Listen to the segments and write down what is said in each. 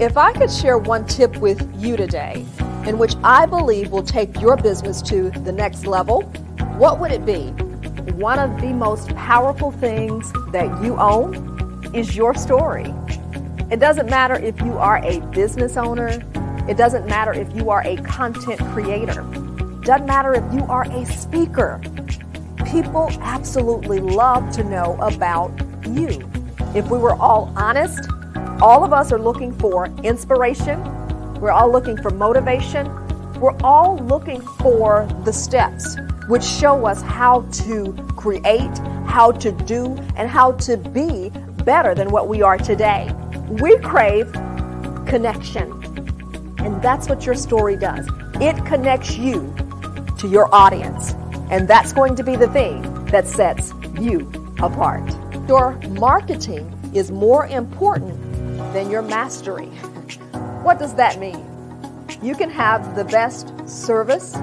If I could share one tip with you today, in which I believe will take your business to the next level, what would it be? One of the most powerful things that you own is your story. It doesn't matter if you are a business owner. It doesn't matter if you are a content creator. It doesn't matter if you are a speaker. People absolutely love to know about you. If we were all honest, all of us are looking for inspiration. We're all looking for motivation. We're all looking for the steps which show us how to create, how to do, and how to be better than what we are today. We crave connection. And that's what your story does. It connects you to your audience. And that's going to be the thing that sets you apart. Your marketing is more important than your mastery. What does that mean? You can have the best service.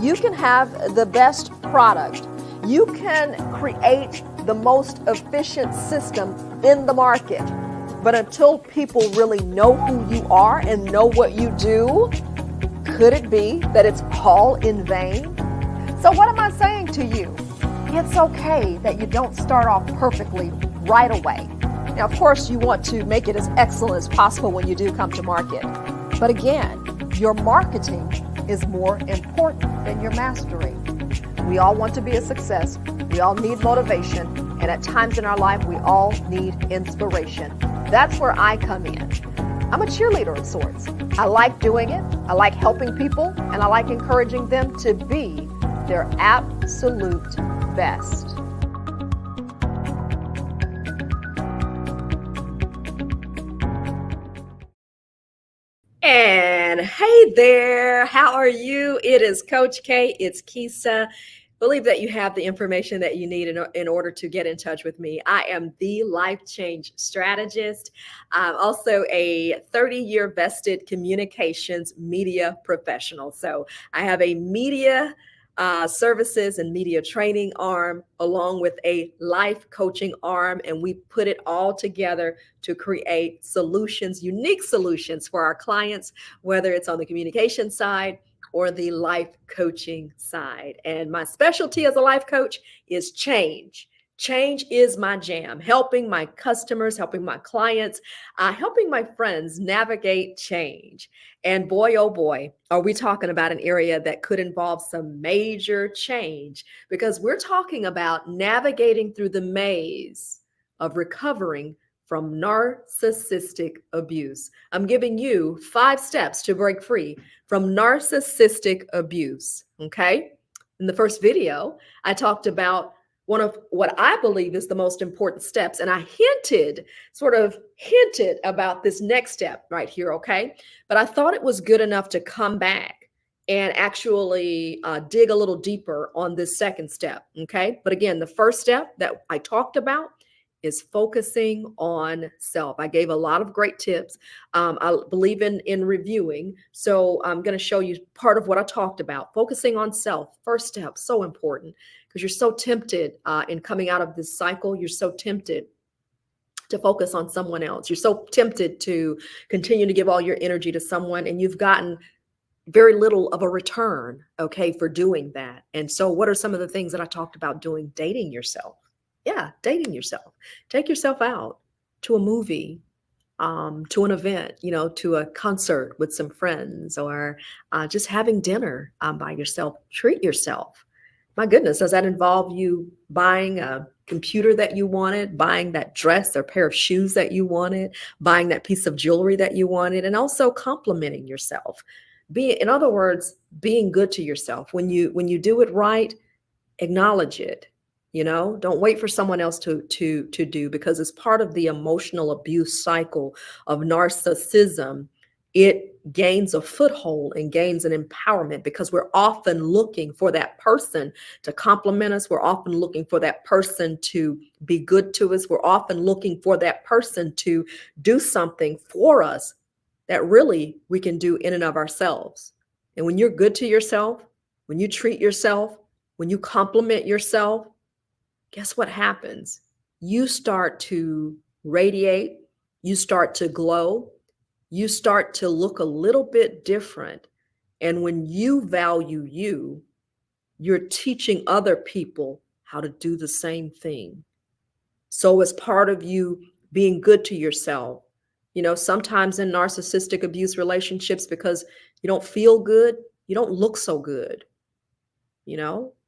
You can have the best product. You can create the most efficient system in the market. But until people really know who you are and know what you do, could it be that it's all in vain? So what am I saying to you? It's okay that you don't start off perfectly right away. Now, of course, you want to make it as excellent as possible when you do come to market. But again, your marketing is more important than your mastery. We all want to be a success. We all need motivation. And at times in our life, we all need inspiration. That's where I come in. I'm a cheerleader of sorts. I like doing it. I like helping people. And I like encouraging them to be their absolute best. And hey there, how are you? It is Coach K. It's Kisa. Believe that you have the information that you need in order to get in touch with me. I am the life change strategist. I'm also a 30-year vested communications media professional. So I have a media services and media training arm along with a life coaching arm, and we put it all together to create solutions, unique solutions for our clients, whether it's on the communication side or the life coaching side. And my specialty as a life coach is change. Change is my jam, helping my customers, helping my clients, helping my friends navigate change. And boy, oh boy, are we talking about an area that could involve some major change, because we're talking about navigating through the maze of recovering from narcissistic abuse. I'm giving you 5 steps to break free from narcissistic abuse, okay? In the first video, I talked about one of what I believe is the most important steps. And I sort of hinted about this next step right here, okay? But I thought it was good enough to come back and actually dig a little deeper on this second step, okay? But again, the first step that I talked about is focusing on self. I gave a lot of great tips. I believe in reviewing. So I'm going to show you part of what I talked about. Focusing on self, first step, so important, because you're so tempted in coming out of this cycle. You're so tempted to focus on someone else. You're so tempted to continue to give all your energy to someone, and you've gotten very little of a return, okay, for doing that. And so what are some of the things that I talked about doing? Dating yourself. Yeah, dating yourself. Take yourself out to a movie, to an event, to a concert with some friends, or just having dinner by yourself. Treat yourself. My goodness, does that involve you buying a computer that you wanted, buying that dress or pair of shoes that you wanted, buying that piece of jewelry that you wanted, and also complimenting yourself? In other words, being good to yourself. When you do it right, acknowledge it. Don't wait for someone else to do, because it's part of the emotional abuse cycle of narcissism. It gains a foothold and gains an empowerment because we're often looking for that person to compliment us. We're often looking for that person to be good to us. We're often looking for that person to do something for us that really we can do in and of ourselves. And when you're good to yourself, when you treat yourself, when you compliment yourself, guess what happens? You start to radiate, you start to glow, you start to look a little bit different. And when you value you, you're teaching other people how to do the same thing. So, as part of you being good to yourself, sometimes in narcissistic abuse relationships, because you don't feel good, you don't look so good.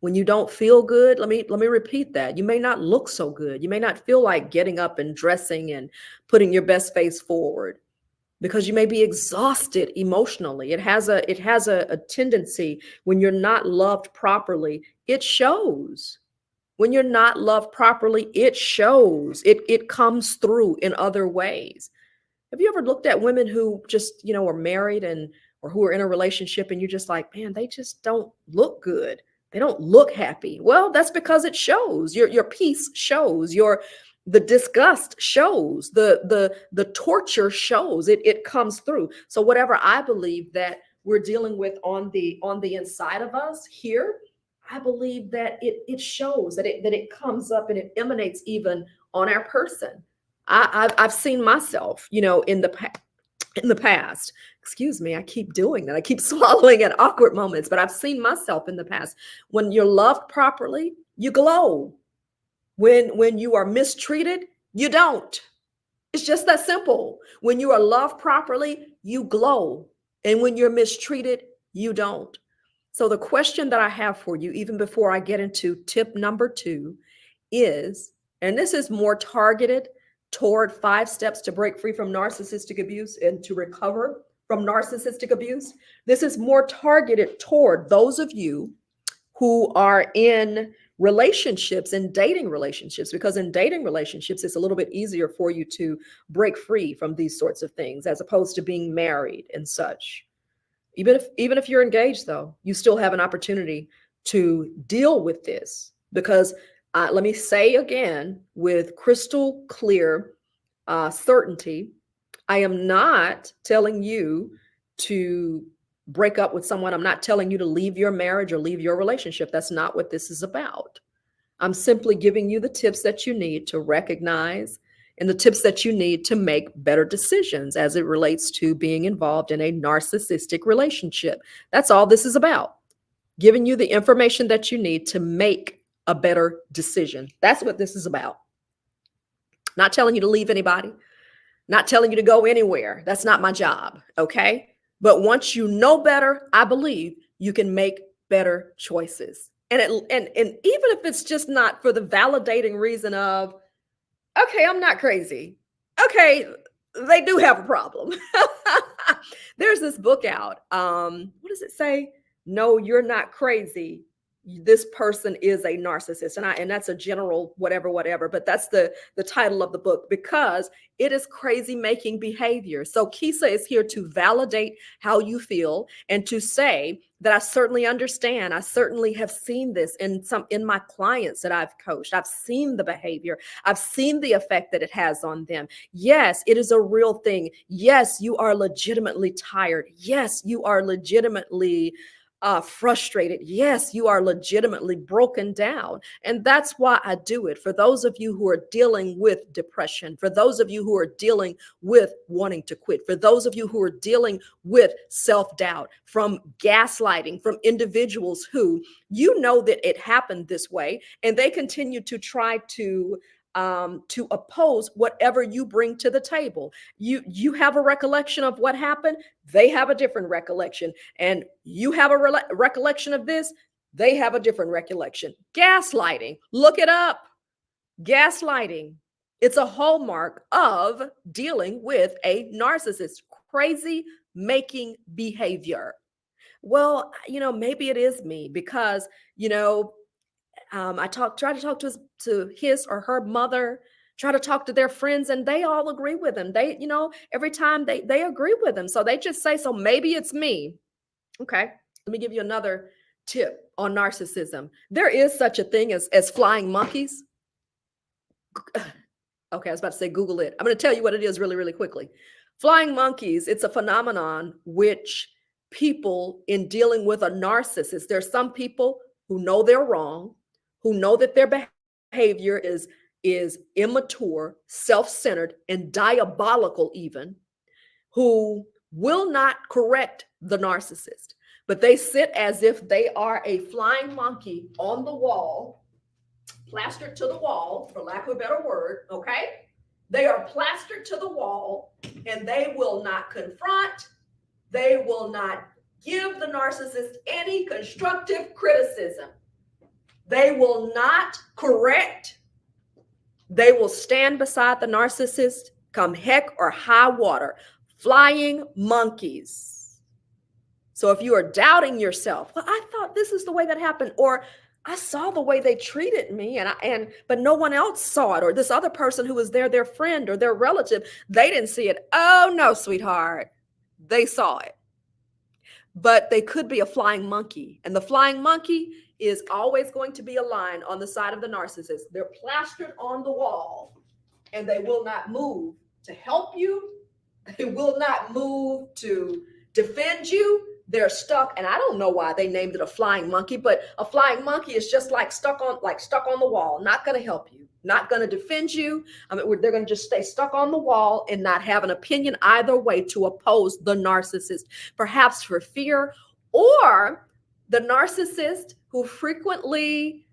When you don't feel good, let me repeat that. You may not look so good. You may not feel like getting up and dressing and putting your best face forward because you may be exhausted emotionally. It has a tendency when you're not loved properly, it shows. When you're not loved properly, it shows. It comes through in other ways. Have you ever looked at women who just, are married and or who are in a relationship and you're just like, man, they just don't look good. They don't look happy. Well, that's because it shows. Your peace shows. The disgust shows. The torture shows. It comes through. So whatever I believe that we're dealing with on the inside of us here, I believe that it shows that it comes up and it emanates even on our person. I've seen myself, in the past. Excuse me, I keep doing that. I keep swallowing at awkward moments, but I've seen myself in the past. When you're loved properly, you glow. When you are mistreated, you don't. It's just that simple. When you are loved properly, you glow. And when you're mistreated, you don't. So the question that I have for you, even before I get into tip number 2, is, and this is more targeted toward 5 steps to break free from narcissistic abuse and to recover from narcissistic abuse. This is more targeted toward those of you who are in relationships and dating relationships, because in dating relationships, it's a little bit easier for you to break free from these sorts of things as opposed to being married and such. Even if you're engaged, though, you still have an opportunity to deal with this because let me say again with crystal clear certainty, I am not telling you to break up with someone. I'm not telling you to leave your marriage or leave your relationship. That's not what this is about. I'm simply giving you the tips that you need to recognize and the tips that you need to make better decisions as it relates to being involved in a narcissistic relationship. That's all this is about. Giving you the information that you need to make a better decision. That's what this is about. Not telling you to leave anybody, not telling you to go anywhere. That's not my job, okay? But once you know better, I believe you can make better choices. And even if it's just not for the validating reason of, okay, I'm not crazy. Okay, they do have a problem. There's this book out. What does it say? No, you're not crazy. This person is a narcissist. And that's a general whatever, but that's the title of the book because it is crazy making behavior. So Kisa is here to validate how you feel and to say that I certainly understand. I certainly have seen this in my clients that I've coached. I've seen the behavior. I've seen the effect that it has on them. Yes, it is a real thing. Yes, you are legitimately tired. Yes, you are legitimately frustrated. Yes, you are legitimately broken down. And that's why I do it. For those of you who are dealing with depression, for those of you who are dealing with wanting to quit, for those of you who are dealing with self-doubt, from gaslighting, from individuals who that it happened this way, and they continue to try to oppose whatever you bring to the table. You have a recollection of what happened. They have a different recollection. And you have a recollection of this. They have a different recollection. Gaslighting. Look it up. Gaslighting. It's a hallmark of dealing with a narcissist. Crazy making behavior. Well, maybe it is me because, I try to talk to his or her mother, try to talk to their friends, and they all agree with him. They, every time they agree with him. So they just say, so maybe it's me. Okay. Let me give you another tip on narcissism. There is such a thing as flying monkeys. Okay, I was about to say Google it. I'm going to tell you what it is really, really quickly. Flying monkeys, it's a phenomenon which people in dealing with a narcissist, there's some people who know they're wrong, who know that their behavior is immature, self-centered, and diabolical even, who will not correct the narcissist, but they sit as if they are a flying monkey on the wall, plastered to the wall, for lack of a better word, okay? They are plastered to the wall, and they will not confront, they will not give the narcissist any constructive criticism. They will not correct. They will stand beside the narcissist come heck or high water. Flying monkeys. So if you are doubting yourself, well, I thought this is the way that happened, or I saw the way they treated me, but no one else saw it, or this other person who was there, their friend or their relative, they didn't see it. Oh no, sweetheart, they saw it. But they could be a flying monkey, and the flying monkey is always going to be a line on the side of the narcissist. They're plastered on the wall, and they will not move to help you. They will not move to defend you. They're stuck, and I don't know why they named it a flying monkey, but a flying monkey is just like stuck on the wall, not going to help you, not going to defend you. I mean, they're going to just stay stuck on the wall and not have an opinion either way to oppose the narcissist, perhaps for fear, or the narcissist who frequently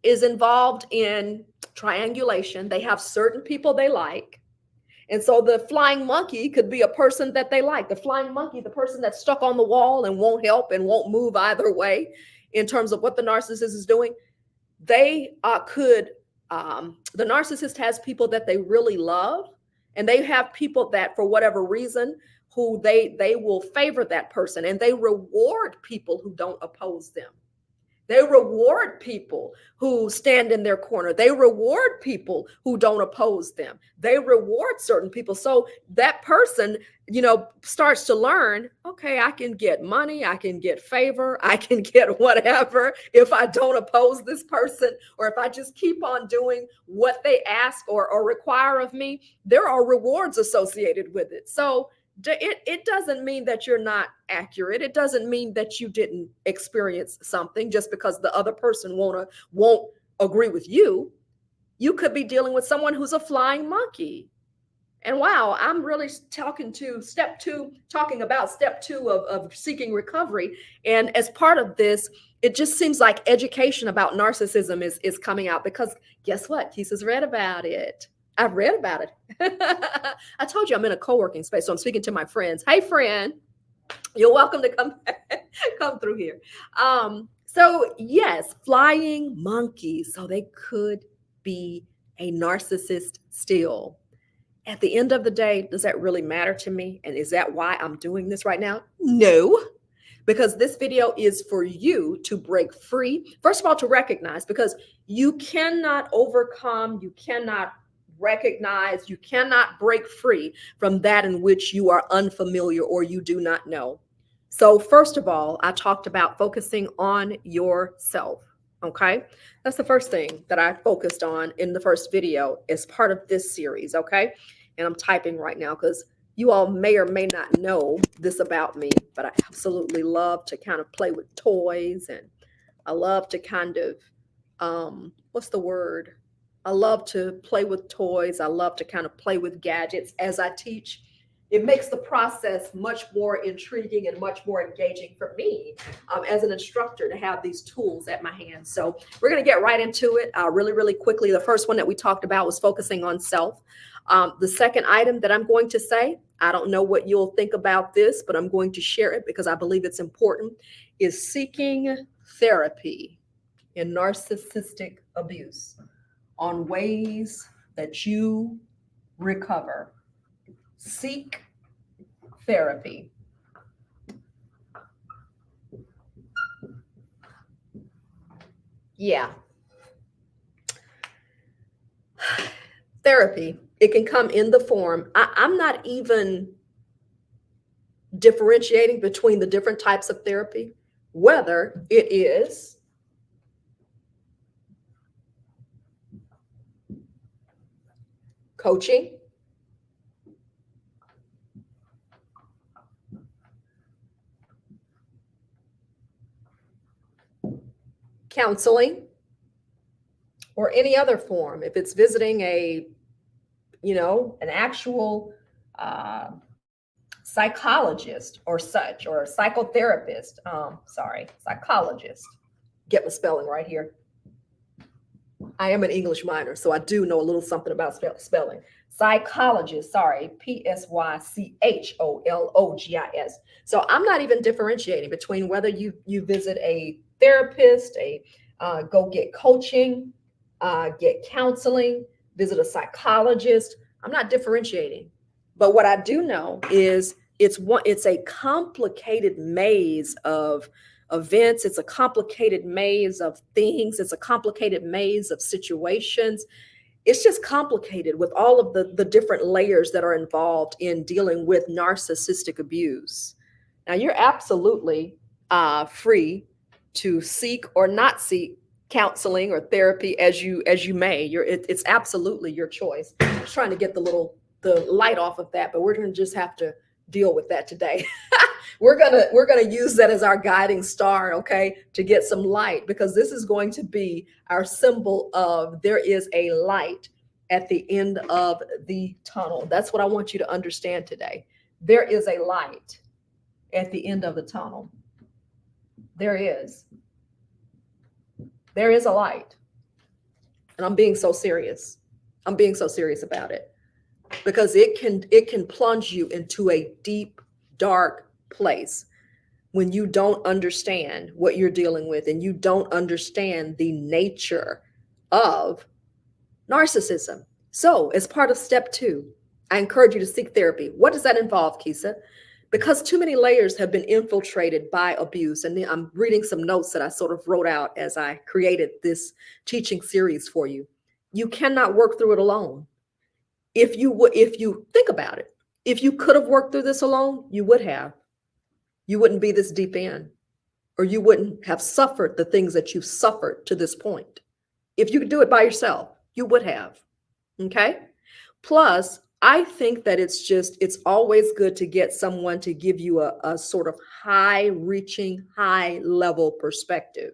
is involved in triangulation. They have certain people they like. And so the flying monkey could be a person that they like. The flying monkey, the person that's stuck on the wall and won't help and won't move either way in terms of what the narcissist is doing. They the narcissist has people that they really love, and they have people that for whatever reason who they will favor that person, and they reward people who don't oppose them. They reward people who stand in their corner. They reward people who don't oppose them. They reward certain people. So that person, starts to learn, okay, I can get money, I can get favor, I can get whatever if I don't oppose this person, or if I just keep on doing what they ask or require of me. There are rewards associated with it. So it doesn't mean that you're not accurate. It doesn't mean that you didn't experience something just because the other person won't agree with you. You could be dealing with someone who's a flying monkey. And wow, I'm really talking about step two of seeking recovery. And as part of this, it just seems like education about narcissism is coming out, because guess what? Kisa's read about it. I've read about it. I told you I'm in a co-working space, so I'm speaking to my friends. Hey, friend, you're welcome to come through here. So yes, flying monkeys. So they could be a narcissist still. At the end of the day, does that really matter to me? And is that why I'm doing this right now? No, because this video is for you to break free. First of all, to recognize, because you cannot overcome, you cannot recognize, you cannot break free from that in which you are unfamiliar or you do not know. So first of all, I talked about focusing on yourself. Okay, that's the first thing that I focused on in the first video as part of this series. Okay, and I'm typing right now because you all may or may not know this about me, but I absolutely love to kind of play with toys, and I love to kind of what's the word? I love to play with toys. I love to kind of play with gadgets as I teach. It makes the process much more intriguing and much more engaging for me as an instructor to have these tools at my hands. So we're going to get right into it really, really quickly. The first one that we talked about was focusing on self. The second item that I'm going to say, I don't know what you'll think about this, but I'm going to share it because I believe it's important, is seeking therapy in narcissistic abuse, on ways that you recover. Seek therapy. Yeah. Therapy, it can come in the form. I'm not even differentiating between the different types of therapy, whether it is coaching, counseling, or any other form. If it's visiting an actual psychologist or such, or psychotherapist. Psychologist. Get my spelling right here. I am an English minor, so I do know a little something about spelling. Psychologist, sorry, Psychologist. So I'm not even differentiating between whether you visit a therapist, go get coaching, get counseling, visit a psychologist. I'm not differentiating. But what I do know is it's a complicated maze of events. It's a complicated maze of things. It's a complicated maze of situations. It's just complicated with all of the different layers that are involved in dealing with narcissistic abuse. Now, you're absolutely free to seek or not seek counseling or therapy as you may. It's absolutely your choice. I'm just trying to get the light off of that, but we're going to just have to deal with that today. We're gonna use that as our guiding star, okay, to get some light, because this is going to be our symbol of there is a light at the end of the tunnel. That's what I want you to understand today. There is a light at the end of the tunnel. There is a light. And I'm being so serious. I'm being so serious about it, because it can plunge you into a deep, dark place when you don't understand what you're dealing with and you don't understand the nature of narcissism. So, as part of step 2, I encourage you to seek therapy. What does that involve, Kisa? Because too many layers have been infiltrated by abuse. And I'm reading some notes that I sort of wrote out as I created this teaching series for you. You cannot work through it alone. If you think about it, if you could have worked through this alone, you would have. You wouldn't be this deep in, or you wouldn't have suffered the things that you've suffered to this point. If you could do it by yourself, you would have. Okay? Plus, I think that it's always good to get someone to give you a sort of high-reaching, high-level perspective.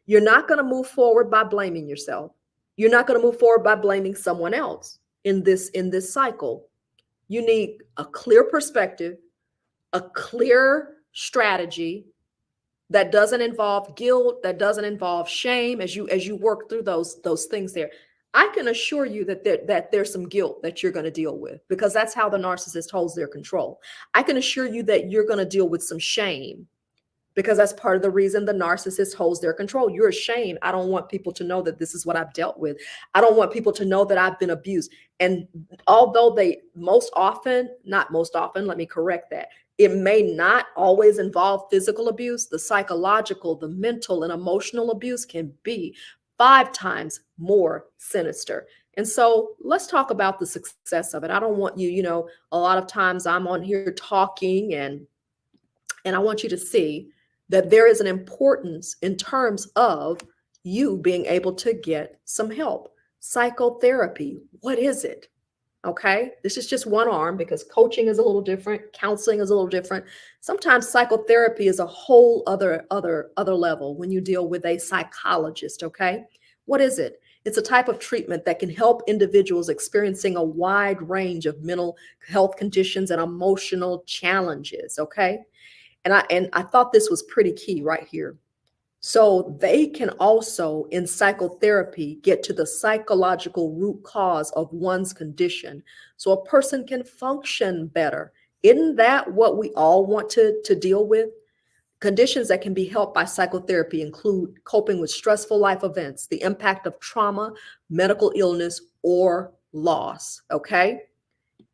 You're not going to move forward by blaming yourself. You're not going to move forward by blaming someone else in this cycle. You need a clear perspective, a clear strategy that doesn't involve guilt, that doesn't involve shame as you work through those things there. I can assure you that there's some guilt that you're going to deal with, because that's how the narcissist holds their control. I can assure you that you're going to deal with some shame, because that's part of the reason the narcissist holds their control. You're ashamed. I don't want people to know that this is what I've dealt with. I don't want people to know that I've been abused. And although they not most often, let me correct that. It may not always involve physical abuse. The psychological, the mental and emotional abuse can be 5 times more sinister. And so let's talk about the success of it. I don't want you, a lot of times I'm on here talking and I want you to see that there is an importance in terms of you being able to get some help. Psychotherapy, what is it? Okay, this is just one arm, because coaching is a little different, counseling is a little different. Sometimes psychotherapy is a whole other level when you deal with a psychologist. Okay, what is it? It's a type of treatment that can help individuals experiencing a wide range of mental health conditions and emotional challenges. Okay, and I thought this was pretty key right here. So they can also, in psychotherapy, get to the psychological root cause of one's condition, so a person can function better. Isn't that what we all want to deal with? Conditions that can be helped by psychotherapy include coping with stressful life events, the impact of trauma, medical illness, or loss. Okay?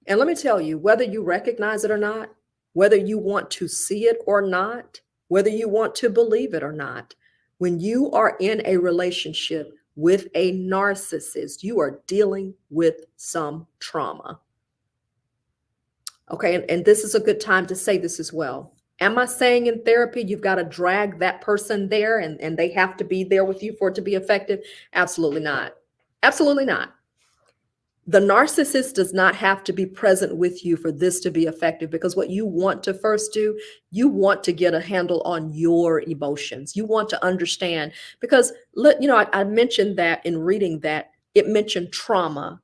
And let me tell you, whether you recognize it or not, whether you want to see it or not, whether you want to believe it or not, when you are in a relationship with a narcissist, you are dealing with some trauma. Okay, and this is a good time to say this as well. Am I saying in therapy you've got to drag that person there and they have to be there with you for it to be effective? Absolutely not. Absolutely not. The narcissist does not have to be present with you for this to be effective, because what you want to first do, you want to get a handle on your emotions. You want to understand, because I mentioned that in reading that, it mentioned trauma.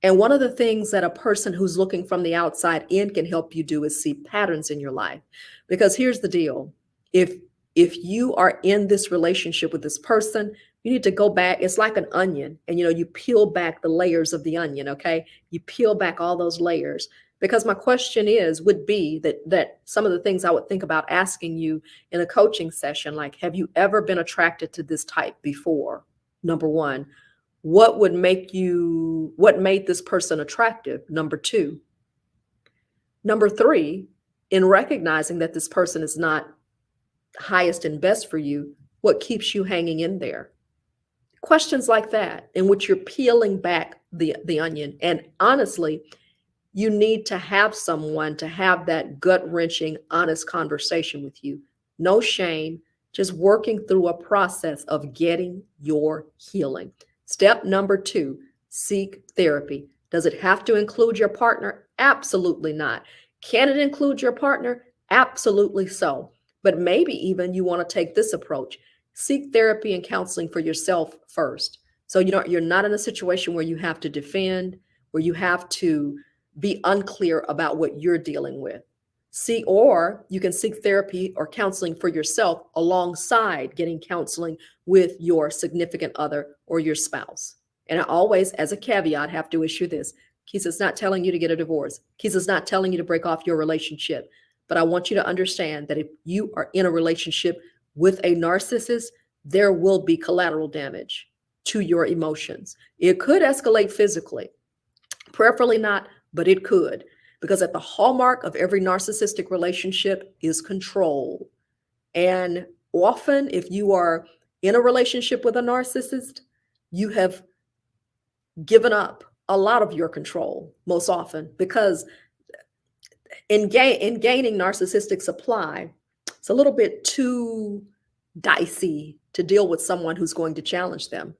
And one of the things that a person who's looking from the outside in can help you do is see patterns in your life. Because here's the deal. If if you are in this relationship with this person, you need to go back. It's like an onion, and you peel back the layers of the onion, okay? You peel back all those layers. Because my question would be that some of the things I would think about asking you in a coaching session, like, have you ever been attracted to this type before? Number one. What made this person attractive? Number two. Number three, in recognizing that this person is not highest and best for you, what keeps you hanging in there? Questions like that, in which you're peeling back the onion. And honestly, you need to have someone to have that gut-wrenching, honest conversation with you. No shame, just working through a process of getting your healing. Step number two, seek therapy. Does it have to include your partner? Absolutely not. Can it include your partner? Absolutely so. But maybe even you want to take this approach. Seek therapy and counseling for yourself first. So you're not in a situation where you have to defend, where you have to be unclear about what you're dealing with. Or you can seek therapy or counseling for yourself alongside getting counseling with your significant other or your spouse. And I always, as a caveat, have to issue this. Kisa's not telling you to get a divorce. Kisa's not telling you to break off your relationship. But I want you to understand that if you are in a relationship with a narcissist, there will be collateral damage to your emotions. It could escalate physically, preferably not, but it could. Because at the hallmark of every narcissistic relationship is control. And often, if you are in a relationship with a narcissist, you have given up a lot of your control, most often, because in gaining narcissistic supply, it's a little bit too dicey to deal with someone who's going to challenge them.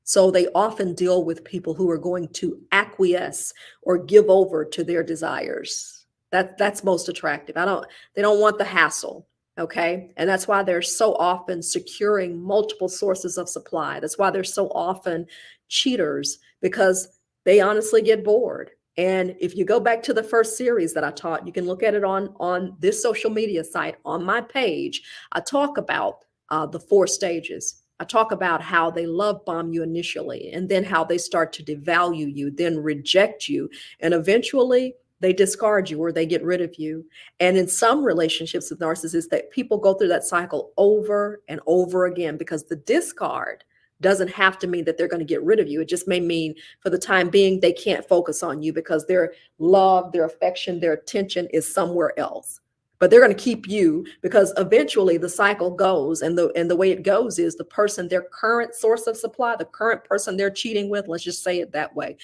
So they often deal with people who are going to acquiesce or give over to their desires. That's most attractive. They don't want the hassle. Okay. And that's why they're so often securing multiple sources of supply. That's why they're so often cheaters, because they honestly get bored. And if you go back to the first series that I taught, you can look at it on this social media site, on my page. I talk about the 4 stages. I talk about how they love bomb you initially, and then how they start to devalue you, then reject you, and eventually they discard you or they get rid of you. And in some relationships with narcissists, that people go through that cycle over and over again, because the discard doesn't have to mean that they're going to get rid of you. It just may mean for the time being, they can't focus on you because their love, their affection, their attention is somewhere else. But they're going to keep you, because eventually the cycle goes, and the way it goes is the person, their current source of supply, the current person they're cheating with, let's just say it that way,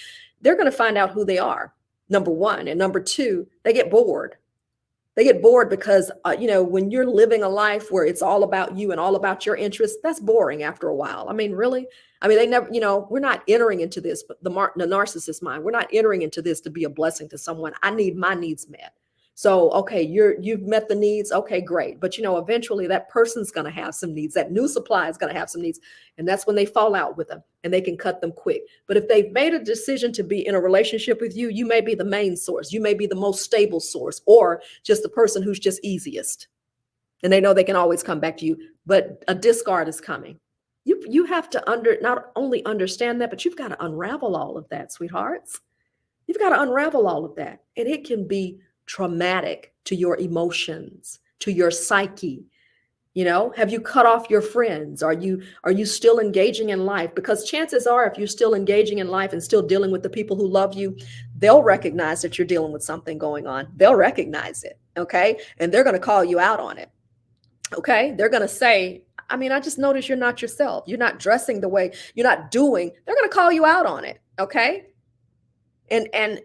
they're going to find out who they are, number one. And number two, they get bored. They get bored because, when you're living a life where it's all about you and all about your interests, that's boring after a while. I mean, really? I mean, they never, we're not entering into this, but the narcissist mind, we're not entering into this to be a blessing to someone. I need my needs met. So, okay, you've met the needs. Okay, great. But, eventually that person's going to have some needs. That new supply is going to have some needs. And that's when they fall out with them, and they can cut them quick. But if they've made a decision to be in a relationship with you, you may be the main source. You may be the most stable source, or just the person who's just easiest. And they know they can always come back to you, but a discard is coming. You have to not only understand that, but you've got to unravel all of that, sweethearts. You've got to unravel all of that. And it can be traumatic to your emotions, to your psyche. Have you cut off your friends? Are you still engaging in life? Because chances are, if you're still engaging in life and still dealing with the people who love you, they'll recognize that you're dealing with something going on. They'll recognize it. Okay. And they're going to call you out on it. Okay. They're going to say, I just noticed you're not yourself. You're not dressing the way you're not doing. They're going to call you out on it. Okay. And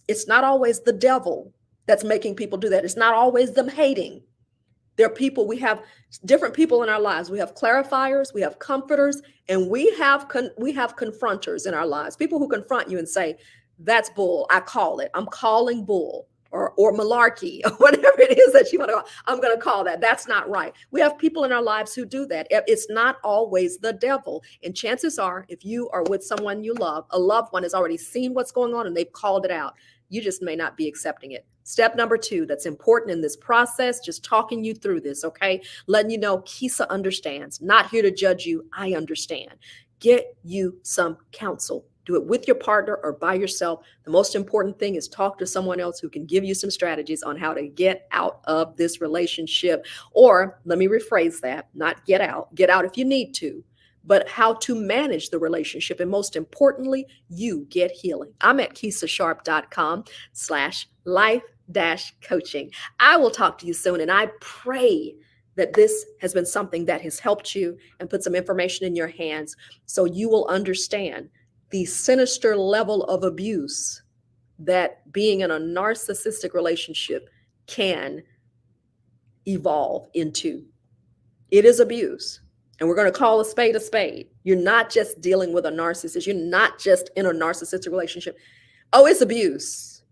it's not always the devil that's making people do that. It's not always them hating. There are people, we have different people in our lives. We have clarifiers, we have comforters, and we have confronters in our lives. People who confront you and say, that's bull. I call it. I'm calling bull. or malarkey or whatever it is that you want to call. I'm going to call that. That's not right. We have people in our lives who do that. It's not always the devil. And chances are, if you are with someone you love, a loved one has already seen what's going on and they've called it out. You just may not be accepting it. Step number 2, that's important in this process, just talking you through this, okay? Letting you know Kisa understands. Not here to judge you. I understand. Get you some counsel. Do it with your partner or by yourself. The most important thing is talk to someone else who can give you some strategies on how to get out of this relationship. Or let me rephrase that, not get out. Get out if you need to, but how to manage the relationship. And most importantly, you get healing. I'm at KisaSharp.com/life-coaching. I will talk to you soon. And I pray that this has been something that has helped you and put some information in your hands so you will understand the sinister level of abuse that being in a narcissistic relationship can evolve into. It is abuse. And we're going to call a spade a spade. You're not just dealing with a narcissist. You're not just in a narcissistic relationship. Oh, it's abuse.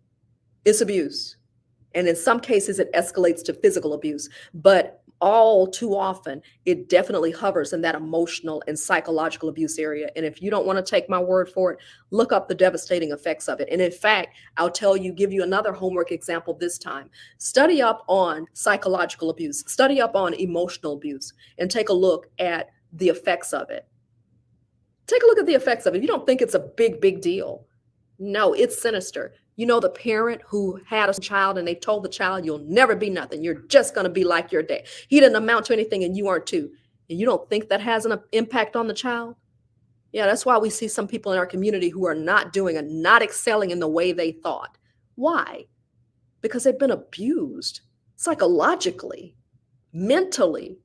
It's abuse. And in some cases, it escalates to physical abuse. But all too often, it definitely hovers in that emotional and psychological abuse area. And if you don't want to take my word for it, look up the devastating effects of it. And in fact, I'll give you another homework example this time. Study up on psychological abuse, study up on emotional abuse, and take a look at the effects of it. Take a look at the effects of it. You don't think it's a big deal. No, it's sinister. You know, the parent who had a child and they told the child, you'll never be nothing. You're just going to be like your dad. He didn't amount to anything and you aren't too. And you don't think that has an impact on the child? Yeah, that's why we see some people in our community who are not doing and not excelling in the way they thought. Why? Because they've been abused psychologically, mentally,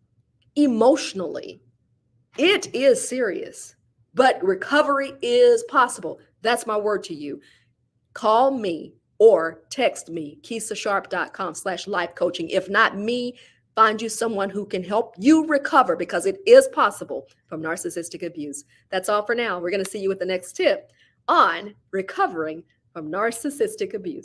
emotionally. It is serious, but recovery is possible. That's my word to you. Call me or text me, KisaSharp.com/life-coaching. If not me, find you someone who can help you recover because it is possible from narcissistic abuse. That's all for now. We're going to see you with the next tip on recovering from narcissistic abuse.